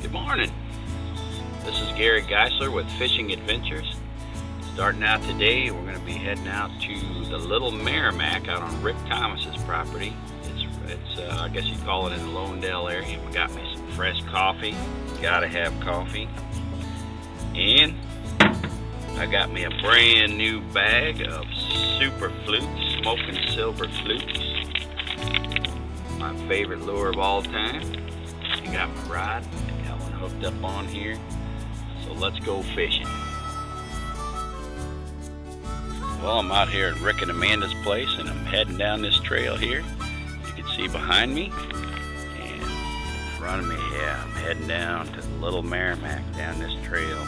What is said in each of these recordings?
Good morning. This is Gary Geisler with Fishing Adventures. Starting out today, we're going to be heading out to the Little Meremac out on Rick Thomas's property. It's I guess you'd call it in the Lonedell area. We got me some fresh coffee. Gotta have coffee. And I got me a brand new bag of super flukes, smoking silver flukes. My favorite lure of all time. I got my rod. Got one hooked up on here. So let's go fishing. Well, I'm out here at Rick and Amanda's place, and I'm heading down this trail here. You can see behind me, and in front of me, yeah, I'm heading down to the Little Meremac down this trail.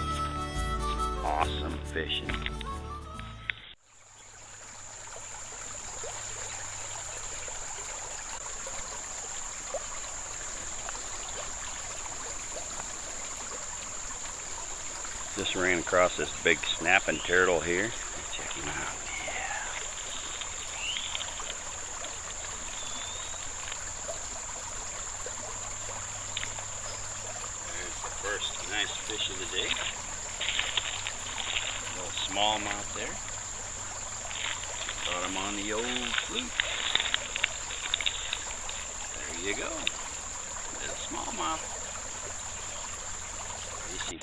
Awesome fishing. Just ran across this big snapping turtle here. Check him out. Yeah. There's the first nice fish of the day. A little smallmouth there. Got him on the old fluke. There you go. Little smallmouth. You see.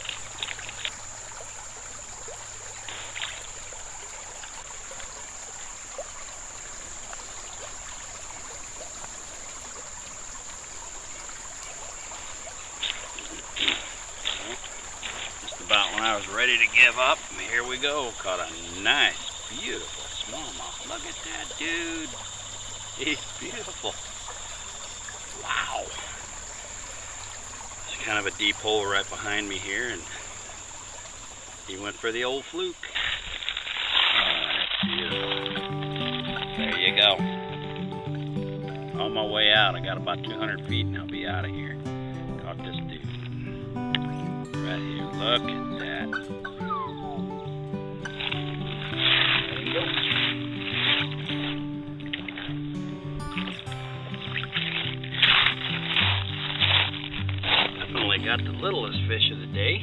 About when I was ready to give up, here we go. Caught a nice, beautiful smallmouth. Look at that dude. He's beautiful. Wow. There's kind of a deep hole right behind me here, and he went for the old fluke. Oh, that's beautiful. There you go. On my way out, I got about 200 feet and I'll be out of here. Caught this dude. Right here, look at that. There you go. I've only got the littlest fish of the day.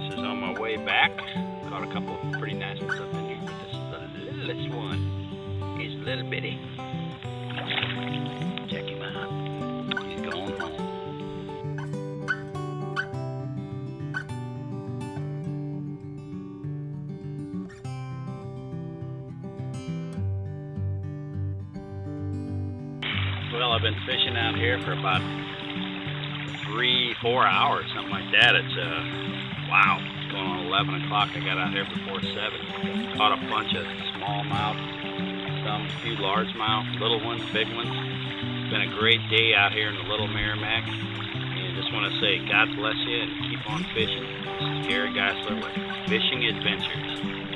This is on my way back. Caught a couple of pretty nice ones up in here, but this is the littlest one. He's a little bitty. Check him out. He's going home. Well, I've been fishing out here for about 3-4 hours, something like that. It's wow, it's going on 11 o'clock. I got out here before 7. Caught a bunch of smallmouth, some few largemouth, little ones, big ones. It's been a great day out here in the Little Meremac. And just want to say God bless you and keep on fishing. This is Gary Geisler with Fishing Adventures.